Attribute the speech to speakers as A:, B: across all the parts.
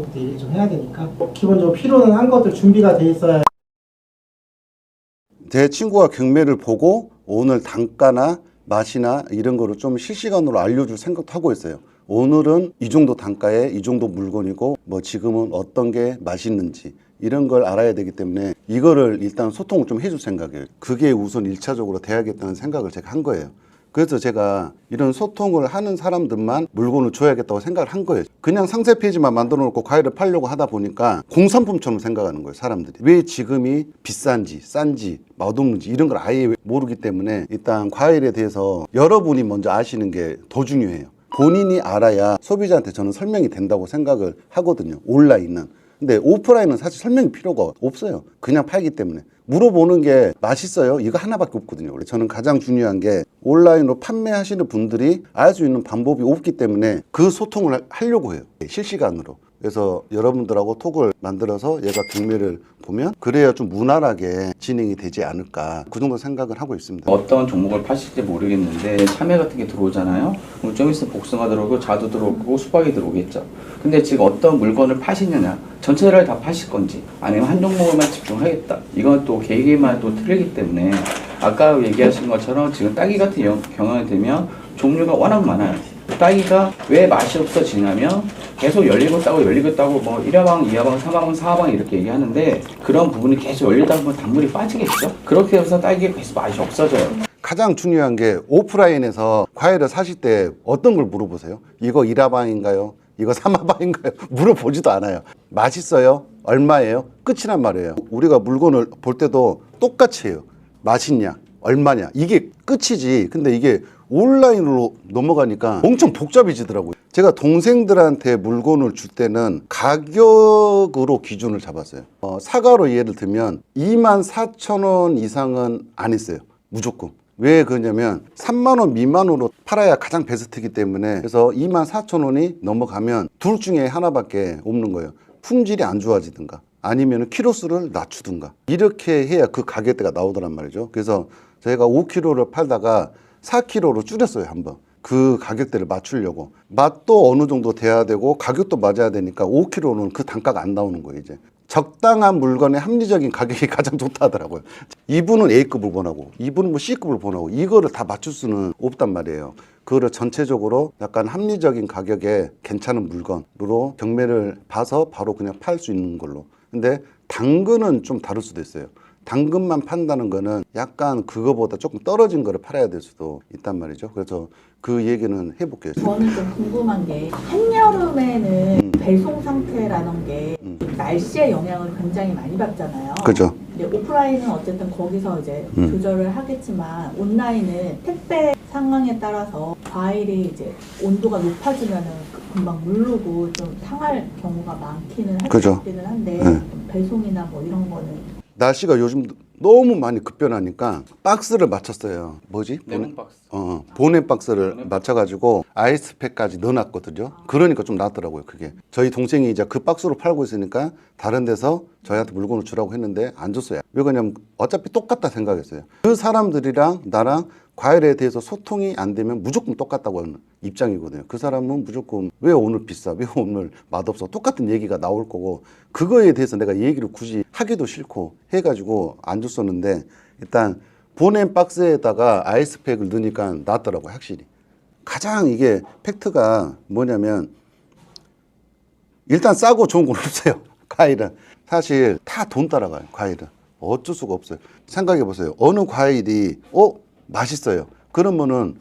A: 것도 얘기 좀 해야 되니까 기본적으로 필요는 한 것들 준비가 돼 있어야.
B: 제 친구가 경매를 보고 오늘 단가나 맛이나 이런 거를 좀 실시간으로 알려줄 생각도 하고 있어요. 오늘은 이 정도 단가에 이 정도 물건이고 뭐 지금은 어떤 게 맛있는지 이런 걸 알아야 되기 때문에 이거를 일단 소통을 좀 해줄 생각이에요. 그게 우선 1차적으로 돼야겠다는 생각을 제가 한 거예요. 그래서 제가 이런 소통을 하는 사람들만 물건을 줘야겠다고 생각을 한 거예요. 그냥 상세 페이지만 만들어 놓고 과일을 팔려고 하다 보니까 공산품처럼 생각하는 거예요, 사람들이. 왜 지금이 비싼지 싼지 맛없는지 이런 걸 아예 모르기 때문에 일단 과일에 대해서 여러분이 먼저 아시는 게 더 중요해요. 본인이 알아야 소비자한테 저는 설명이 된다고 생각을 하거든요, 온라인은. 근데 오프라인은 사실 설명이 필요가 없어요. 그냥 팔기 때문에. 물어보는 게 맛있어요? 이거 하나밖에 없거든요. 저는 가장 중요한 게 온라인으로 판매하시는 분들이 알 수 있는 방법이 없기 때문에 그 소통을 하려고 해요. 실시간으로. 그래서 여러분들하고 톡을 만들어서 얘가 경매를 보면 그래야 좀 무난하게 진행이 되지 않을까, 그 정도 생각을 하고 있습니다.
C: 어떤 종목을 파실지 모르겠는데 참외 같은 게 들어오잖아요. 그럼 좀 있으면 복숭아 들어오고 자두 들어오고 수박이 들어오겠죠. 근데 지금 어떤 물건을 파시느냐, 전체를 다 파실 건지 아니면 한 종목에만 집중하겠다, 이건 또 개개인마다 또 틀리기 때문에 아까 얘기하신 것처럼 지금 딸기 같은 경우에 되면 종류가 워낙 많아요. 딸기가 왜 맛이 없어지냐면 계속 열리겠다고 뭐 1화방, 2화방, 3화방, 4화방 이렇게 얘기하는데 그런 부분이 계속 열리다 보면 단물이 빠지겠죠. 그렇게 해서 딸기가 계속 맛이 없어져요.
B: 가장 중요한 게 오프라인에서 과일을 사실 때 어떤 걸 물어보세요? 이거 1화방인가요? 이거 3화방인가요? 물어보지도 않아요. 맛있어요? 얼마예요? 끝이란 말이에요. 우리가 물건을 볼 때도 똑같이 해요. 맛있냐? 얼마냐? 이게 끝이지. 근데 이게 온라인으로 넘어가니까 엄청 복잡해지더라고요. 제가 동생들한테 물건을 줄 때는 가격으로 기준을 잡았어요. 사과로 예를 들면 24,000원 이상은 안 했어요, 무조건. 왜 그러냐면 3만 원 미만으로 팔아야 가장 베스트이기 때문에. 그래서 24,000원이 넘어가면 둘 중에 하나밖에 없는 거예요. 품질이 안 좋아지든가 아니면 키로수를 낮추든가, 이렇게 해야 그 가격대가 나오더란 말이죠. 그래서 저희가 5kg를 팔다가 4kg로 줄였어요, 한번. 그 가격대를 맞추려고. 맛도 어느 정도 돼야 되고 가격도 맞아야 되니까 5kg는 그 단가가 안 나오는 거예요. 이제 적당한 물건의 합리적인 가격이 가장 좋다 하더라고요. 이분은 A급을 원하고 이분은 뭐 C급을 원하고 이거를 다 맞출 수는 없단 말이에요. 그거를 전체적으로 약간 합리적인 가격에 괜찮은 물건으로 경매를 봐서 바로 그냥 팔 수 있는 걸로. 근데 당근은 좀 다를 수도 있어요. 당근만 판다는 거는 약간 그거보다 조금 떨어진 거를 팔아야 될 수도 있단 말이죠. 그래서 그 얘기는 해볼게요.
D: 저는 좀 궁금한 게 한여름에는 배송 상태라는 게 날씨의 영향을 굉장히 많이 받잖아요.
B: 그죠.
D: 근데 오프라인은 어쨌든 거기서 이제 조절을 하겠지만 온라인은 택배 상황에 따라서 과일이 이제 온도가 높아지면은 금방 물르고 좀 상할 경우가 많기는 할 것 같기는 한데 배송이나 뭐 이런 거는.
B: 날씨가 요즘 너무 많이 급변하니까 박스를 맞췄어요. 뭐지?
C: 냉동 박스.
B: 보냉 박스를 맞춰가지고 아이스팩까지 넣어놨거든요. 그러니까 좀 낫더라고요, 그게. 저희 동생이 이제 그 박스로 팔고 있으니까 다른 데서 저희한테 물건을 주라고 했는데 안 줬어요. 왜 그러냐면 어차피 똑같다 생각했어요. 그 사람들이랑 나랑 과일에 대해서 소통이 안 되면 무조건 똑같다고 하는 입장이거든요. 그 사람은 무조건 왜 오늘 비싸? 왜 오늘 맛없어? 똑같은 얘기가 나올 거고, 그거에 대해서 내가 얘기를 굳이 하기도 싫고 해가지고 안 줬었는데 일단 보냉 박스에다가 아이스팩을 넣으니까 낫더라고요, 확실히. 가장 이게 팩트가 뭐냐면 일단 싸고 좋은 건 없어요, 과일은. 사실 다 돈 따라가요, 과일은. 어쩔 수가 없어요. 생각해 보세요. 어느 과일이 맛있어요. 그러면은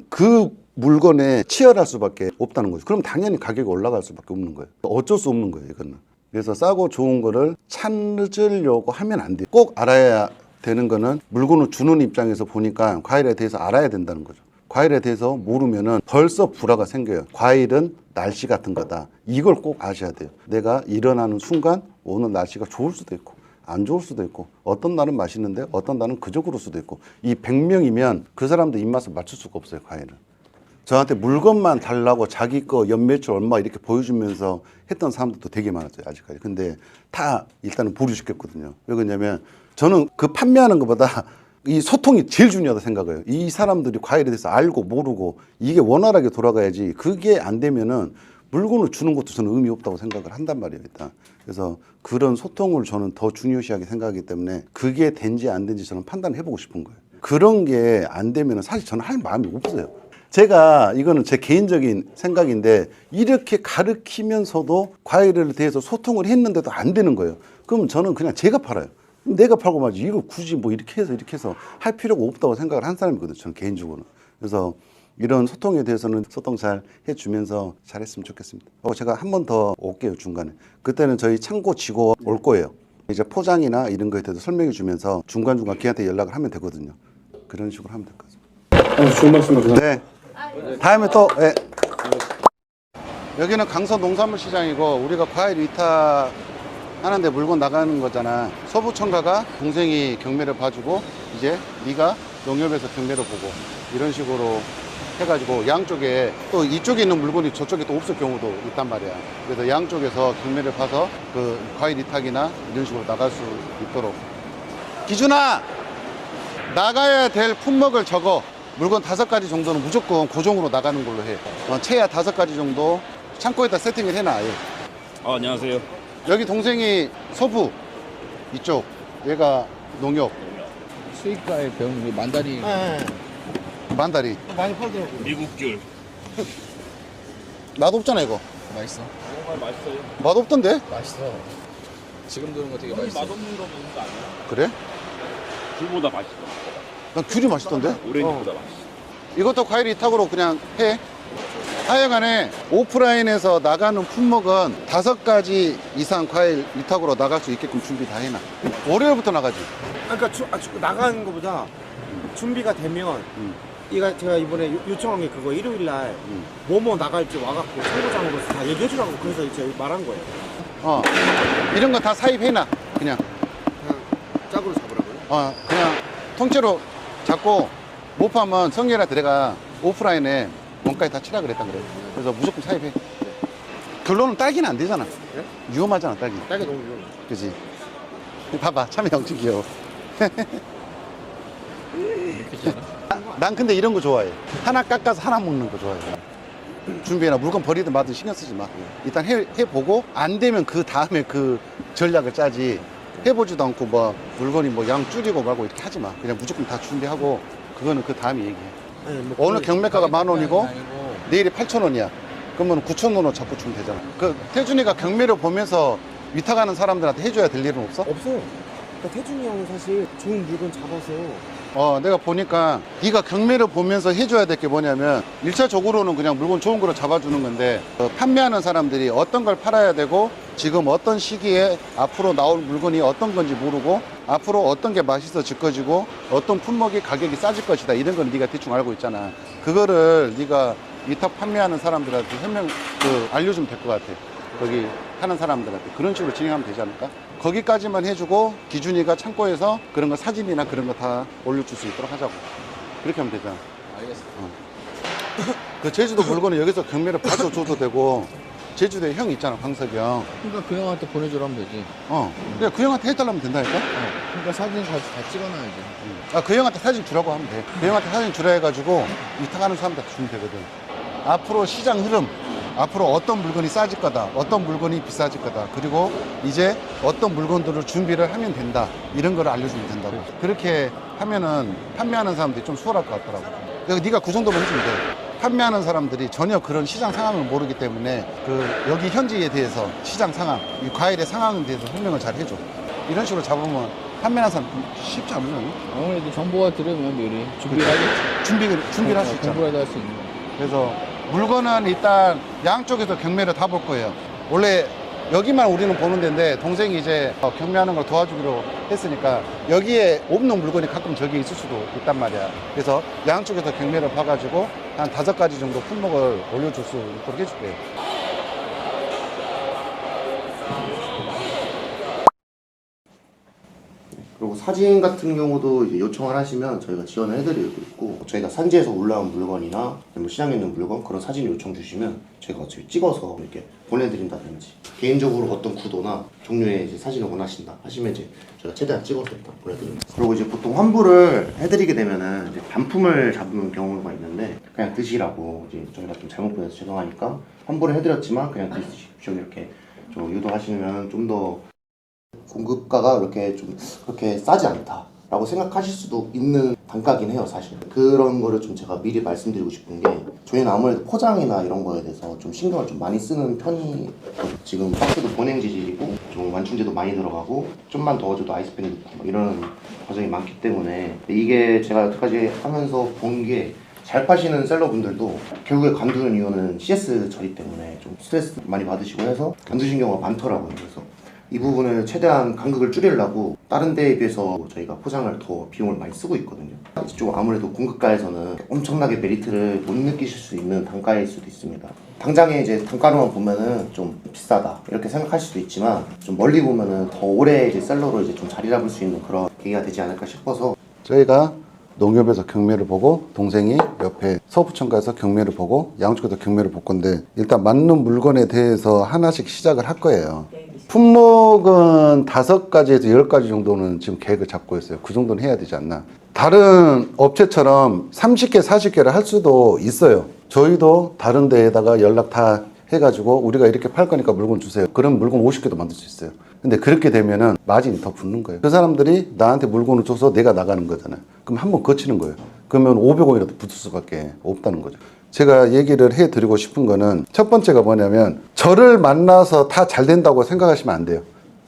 B: 그 물건에 치열할 수밖에 없다는 거죠. 그럼 당연히 가격이 올라갈 수밖에 없는 거예요. 어쩔 수 없는 거예요, 이거는. 그래서 싸고 좋은 거를 찾으려고 하면 안 돼요. 꼭 알아야 되는 거는 물건을 주는 입장에서 보니까 과일에 대해서 알아야 된다는 거죠. 과일에 대해서 모르면은 벌써 불화가 생겨요. 과일은 날씨 같은 거다. 이걸 꼭 아셔야 돼요. 내가 일어나는 순간 오늘 날씨가 좋을 수도 있고 안 좋을 수도 있고, 어떤 날은 맛있는데 어떤 날은 그저 그럴 수도 있고, 이 100명이면 그 사람들 입맛을 맞출 수가 없어요, 과일은. 저한테 물건만 달라고 자기 거 연매출 얼마 이렇게 보여주면서 했던 사람들도 되게 많았어요, 아직까지. 근데 다 일단은 보류시켰거든요. 왜 그러냐면 저는 그 판매하는 것보다 이 소통이 제일 중요하다 생각해요. 이 사람들이 과일에 대해서 알고 모르고 이게 원활하게 돌아가야지. 그게 안 되면은 물건을 주는 것도 저는 의미 없다고 생각을 한단 말이에요. 일단. 그래서 그런 소통을 저는 더 중요시하게 생각하기 때문에 그게 된지 안 된지 저는 판단을 해보고 싶은 거예요. 그런 게 안 되면 사실 저는 할 마음이 없어요. 제가 이거는 제 개인적인 생각인데 이렇게 가르치면서도 과일에 대해서 소통을 했는데도 안 되는 거예요. 그럼 저는 그냥 제가 팔아요. 내가 팔고 말지 이거 굳이 뭐 이렇게 해서 할 필요가 없다고 생각을 한 사람이거든요. 저는 개인적으로는. 그래서 이런 소통에 대해서는 소통 잘 해주면서 잘했으면 좋겠습니다. 제가 한 번 더 올게요. 중간에. 그때는 저희 창고 직원 올 거예요. 이제 포장이나 이런 거에 대해서 설명해 주면서 중간중간 걔한테 연락을 하면 되거든요. 그런 식으로 하면 될 것 같습니다.
E: 좋은 말씀 감사합니다.
B: 네. 다음에 또 네. 여기는 강서 농산물 시장이고 우리가 과일 위탁 하는데 물건 나가는 거잖아. 서부청가가 동생이 경매를 봐주고 이제 네가 농협에서 경매를 보고 이런 식으로 해가지고 양쪽에 또 이쪽에 있는 물건이 저쪽에 또 없을 경우도 있단 말이야. 그래서 양쪽에서 경매를 봐서 그 과일 위탁이나 이런 식으로 나갈 수 있도록. 기준아, 나가야 될 품목을 적어. 물건 5가지 정도는 무조건 고정으로 나가는 걸로 해. 채야 5가지 정도 창고에다 세팅을 해놔. 아예.
E: 안녕하세요.
B: 여기 동생이 서부 이쪽, 얘가 농협.
C: 수입과일 배우는 게 만다리.
B: 만다리.
A: 많이 팔더라고요.
E: 미국귤.
B: 맛없잖아 이거.
C: 맛있어.
E: 정말 맛있어요.
B: 맛없던데?
C: 맛있어. 지금 들은 거 되게 맛있어.
E: 맛없는 거 먹는 거 아니야?
B: 그래?
E: 귤보다 맛있어.
B: 난 귤이 맛있던데?
E: 오렌지보다 맛있어.
B: 이것도 과일 위탁으로 그냥 해. 하여간에 오프라인에서 나가는 품목은 5가지 이상 과일 위탁으로 나갈 수 있게끔 준비 다 해놔. 월요일부터 나가지.
F: 그러니까 나가는 것보다 준비가 되면 제가 이번에 요청한 게 그거 일요일날 뭐뭐 나갈지 와갖고 청구장으로서 다 얘기해주라고 그래서 이제 말한 거예요.
B: 이런 거 다 사입해놔. 그냥
F: 그냥 짝으로 잡으라고요?
B: 그냥 통째로 잡고 못 파면 성렬한테 내가 오프라인에 원가에 다 치라 그랬단 그래. 그래서 무조건 사입해. 결론은 딸기는 안 되잖아.
F: 네?
B: 위험하잖아 딸기.
F: 딸기 너무 위험해.
B: 그지? 봐봐 참이 엄청 귀여워. 난 근데 이런 거 좋아해. 하나 깎아서 하나 먹는 거 좋아해. 준비해놔. 물건 버리든 마든 신경 쓰지 마. 일단 해보고 안 되면 그 다음에 그 전략을 짜지. 해보지도 않고 뭐 물건이 뭐 양 줄이고 말고 이렇게 하지 마. 그냥 무조건 다 준비하고 그거는 그 다음에 얘기해.
F: 아니, 뭐
B: 오늘 경매가가 10,000원이고
C: 아니고
B: 내일이 8,000원이야. 그러면 9,000원으로 잡고 주면 되잖아. 그 태준이가 경매를 보면서 위탁하는 사람들한테 해줘야 될 일은 없어?
F: 없어요. 그러니까 태준이 형은 사실 좋은 물건 잡아서
B: 내가 보니까 네가 경매를 보면서 해줘야 될 게 뭐냐면 1차적으로는 그냥 물건 좋은 거로 잡아주는 건데 판매하는 사람들이 어떤 걸 팔아야 되고 지금 어떤 시기에 앞으로 나올 물건이 어떤 건지 모르고 앞으로 어떤 게 맛있어질 것이고 어떤 품목이 가격이 싸질 것이다 이런 건 네가 대충 알고 있잖아. 그거를 네가 위탁 판매하는 사람들한테 알려주면 될 것 같아. 거기 하는 사람들한테 그런 식으로 진행하면 되지 않을까? 거기까지만 해주고 기준이가 창고에서 그런 거 사진이나 그런 거 다 올려줄 수 있도록 하자고. 그렇게 하면 되잖아.
C: 알겠어.
B: 그 제주도 물건은 여기서 경매를 봐줘도 되고 제주도에 형 있잖아, 광석이 형.
C: 그러니까 그 형한테 보내주라면 되지.
B: 그냥 그 형한테 해달라면 된다니까?
C: 그러니까 사진 다 찍어놔야지.
B: 그 형한테 사진 주라고 하면 돼. 그 형한테 사진 주라 해가지고 위탁하는 사람들한테 주면 되거든. 앞으로 시장 흐름, 앞으로 어떤 물건이 싸질 거다, 어떤 물건이 비싸질 거다, 그리고 이제 어떤 물건들을 준비를 하면 된다, 이런 걸 알려주면 된다고. 그렇게 하면은 판매하는 사람들이 좀 수월할 것 같더라고. 그러니까 네가 그 정도만 해주면 돼. 판매하는 사람들이 전혀 그런 시장 상황을 모르기 때문에 여기 현지에 대해서 시장 상황, 이 과일의 상황에 대해서 설명을 잘 해줘. 이런 식으로 잡으면 판매하는 사람 쉽지 않나요?
C: 아무래도 정보가 들으면 미리 준비를 하겠지.
B: 준비를 할 수 있잖아.
C: 공부라도 할 수 있는 거.
B: 그래서 물건은 일단 양쪽에서 경매를 다 볼 거예요. 원래 여기만 우리는 보는 데인데 동생이 이제 경매하는 걸 도와주기로 했으니까 여기에 없는 물건이 가끔 저기 있을 수도 있단 말이야. 그래서 양쪽에서 경매를 봐가지고 한 5가지 정도 품목을 올려줄 수 있도록 해줄게요.
F: 그리고
G: 사진 같은 경우도 이제 요청을 하시면 저희가 지원을 해드리고 있고, 저희가 산지에서 올라온 물건이나 뭐 시장에 있는 물건 그런 사진 요청 주시면 저희가 어차피 찍어서 이렇게 보내드린다든지, 개인적으로 어떤 구도나 종류의 이제 사진을 원하신다 하시면 이제 저희가 최대한 찍어서 일단 보내드립니다. 그리고 이제 보통 환불을 해드리게 되면은 이제 반품을 잡는 경우가 있는데, 그냥 드시라고 이제 저희가 좀 잘못 보내서 죄송하니까 환불을 해드렸지만 그냥 드십시오 이렇게 좀 유도하시면 좀 더 공급가가 이렇게 좀 그렇게 싸지 않다라고 생각하실 수도 있는 단가긴 해요, 사실. 그런 거를 좀 제가 미리 말씀드리고 싶은 게, 저희는 아무래도 포장이나 이런 거에 대해서 좀 신경을 좀 많이 쓰는 편이, 지금 박스도 보냉 재질이고 좀 완충제도 많이 들어가고 좀만 더워줘도 아이스팩 넣고 막 이런 과정이 많기 때문에, 이게 제가 여태까지 하면서 본 게, 잘 파시는 셀러분들도 결국에 관두는 이유는 CS 처리 때문에 좀 스트레스 많이 받으시고 해서 관두신 경우가 많더라고요. 그래서 이 부분을 최대한 간극을 줄이려고 다른 데에 비해서 저희가 포장을 더 비용을 많이 쓰고 있거든요. 이쪽 아무래도 공급가에서는 엄청나게 메리트를 못 느끼실 수 있는 단가일 수도 있습니다. 당장에 이제 단가로만 보면은 좀 비싸다 이렇게 생각할 수도 있지만, 좀 멀리 보면은 더 오래 이제 셀러로 이제 좀 자리 잡을 수 있는 그런 계기가 되지 않을까 싶어서,
B: 저희가 농협에서 경매를 보고, 동생이 옆에 서부청가에서 경매를 보고, 양쪽에서 경매를 볼 건데, 일단 맞는 물건에 대해서 하나씩 시작을 할 거예요. 품목은 5가지에서 10가지 정도는 지금 계획을 잡고 있어요. 그 정도는 해야 되지 않나. 다른 업체처럼 30개, 40개를 할 수도 있어요. 저희도 다른 데에다가 연락 다 해가지고 우리가 이렇게 팔 거니까 물건 주세요. 그럼 물건 50개도 만들 수 있어요. 근데 그렇게 되면은 마진이 더 붙는 거예요. 그 사람들이 나한테 물건을 줘서 내가 나가는 거잖아요. 그럼 한번 거치는 거예요. 그러면 500원이라도 붙을 수밖에 없다는 거죠. 제가 얘기를 해드리고 싶은 거는, 첫 번째가 뭐냐면, 저를 만나서 다 잘 된다고 생각하시면 안 돼요.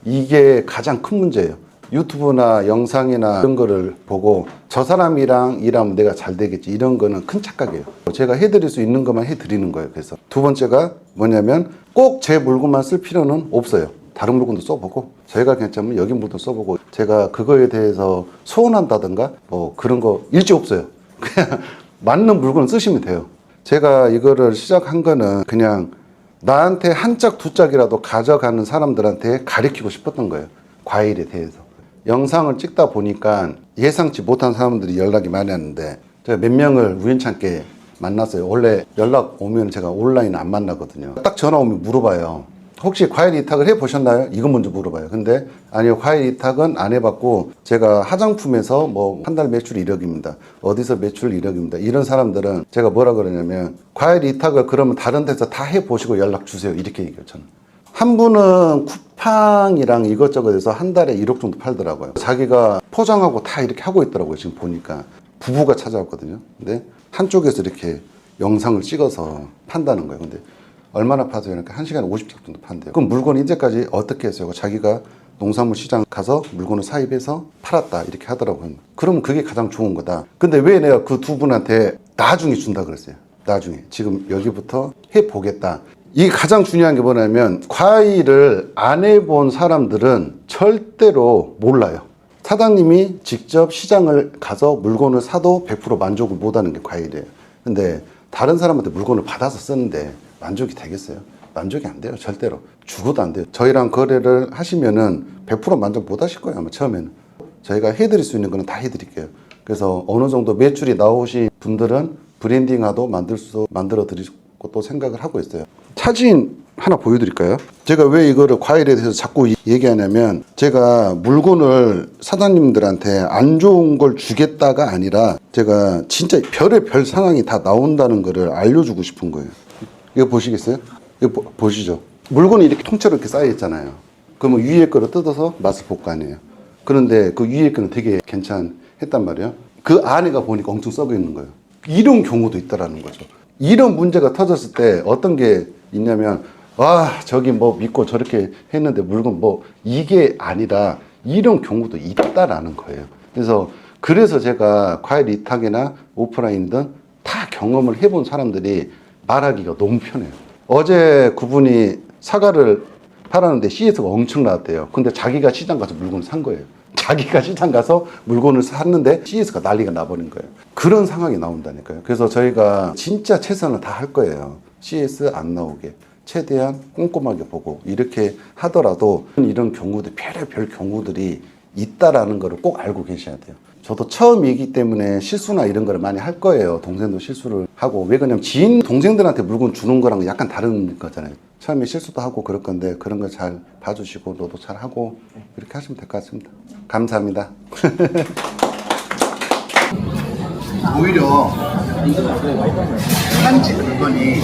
B: 이게 가장 큰 문제예요. 유튜브나 영상이나 이런 거를 보고 저 사람이랑 일하면 내가 잘 되겠지, 이런 거는 큰 착각이에요. 제가 해드릴 수 있는 것만 해드리는 거예요. 그래서 두 번째가 뭐냐면, 꼭 제 물건만 쓸 필요는 없어요. 다른 물건도 써보고, 저희가 괜찮으면 여기 물건도 써보고, 제가 그거에 대해서 소원한다든가 뭐 그런 거 일지 없어요. 그냥 맞는 물건을 쓰시면 돼요. 제가 이거를 시작한 거는 그냥 나한테 한 짝 두 짝이라도 가져가는 사람들한테 가르치고 싶었던 거예요. 과일에 대해서. 영상을 찍다 보니까 예상치 못한 사람들이 연락이 많이 왔는데, 제가 몇 명을 우연찮게 만났어요. 원래 연락 오면 제가 온라인 안 만나거든요. 딱 전화 오면 물어봐요. 혹시 과일 이탁을 해보셨나요? 이거 먼저 물어봐요. 근데 아니요, 과일 이탁은 안 해봤고, 제가 화장품에서 뭐 한 달 매출 1억입니다. 어디서 매출 1억입니다. 이런 사람들은 제가 뭐라 그러냐면, 과일 이탁을 그러면 다른 데서 다 해보시고 연락 주세요. 이렇게 얘기해요, 저는. 한 분은 쿠팡이랑 이것저것 해서 한 달에 1억 정도 팔더라고요. 자기가 포장하고 다 이렇게 하고 있더라고요. 지금 보니까 부부가 찾아왔거든요. 근데 한쪽에서 이렇게 영상을 찍어서 판다는 거예요. 근데 얼마나 파세요? 그러니까 1시간에 50짝 정도 판대요. 그럼 물건 이제까지 어떻게 했어요? 자기가 농산물 시장 가서 물건을 사입해서 팔았다 이렇게 하더라고요. 그러면 그게 가장 좋은 거다. 근데 왜 내가 그 두 분한테 나중에 준다 그랬어요? 나중에. 지금 여기부터 해보겠다. 이게 가장 중요한 게 뭐냐면, 과일을 안 해본 사람들은 절대로 몰라요. 사장님이 직접 시장을 가서 물건을 사도 100% 만족을 못하는 게 과일이에요. 근데 다른 사람한테 물건을 받아서 쓰는데 만족이 되겠어요? 만족이 안 돼요. 절대로. 죽어도 안 돼요. 저희랑 거래를 하시면은 100% 만족 못 하실 거예요. 아마 처음에는. 저희가 해드릴 수 있는 거는 다 해드릴게요. 그래서 어느 정도 매출이 나오신 분들은 브랜딩화도 만들어 드리고 또 생각을 하고 있어요. 사진 하나 보여드릴까요? 제가 왜 이거를 과일에 대해서 자꾸 얘기하냐면, 제가 물건을 사장님들한테 안 좋은 걸 주겠다가 아니라, 제가 진짜 별의 별 상황이 다 나온다는 거를 알려주고 싶은 거예요. 이거 보시겠어요? 이거 보시죠. 물건이 이렇게 통째로 이렇게 쌓여 있잖아요. 그러면 위에 거를 뜯어서 맛을 볼 거 아니에요. 그런데 그 위에 거는 되게 괜찮했단 말이에요. 그 안에가 보니까 엄청 썩어 있는 거예요. 이런 경우도 있다라는 거죠. 이런 문제가 터졌을 때 어떤 게 있냐면, 와, 저기 뭐 믿고 저렇게 했는데 물건 뭐 이게 아니라, 이런 경우도 있다라는 거예요. 그래서 제가 과일 이탁이나 오프라인이든 다 경험을 해본 사람들이 말하기가 너무 편해요. 어제 그분이 사과를 팔았는데 CS가 엄청 나왔대요. 근데 자기가 시장 가서 물건을 산 거예요. 자기가 시장 가서 물건을 샀는데 CS가 난리가 나버린 거예요. 그런 상황이 나온다니까요. 그래서 저희가 진짜 최선을 다 할 거예요. CS 안 나오게 최대한 꼼꼼하게 보고, 이렇게 하더라도 이런 경우들, 별의별 경우들이 있다라는 거를 꼭 알고 계셔야 돼요. 저도 처음이기 때문에 실수나 이런 거를 많이 할 거예요. 동생도 실수를 하고. 왜 그러냐면 지인 동생들한테 물건 주는 거랑 약간 다른 거잖아요. 처음에 실수도 하고 그럴 건데 그런 거 잘 봐주시고 너도 잘 하고 이렇게 하시면 될 것 같습니다. 감사합니다. 오히려 한지 물건이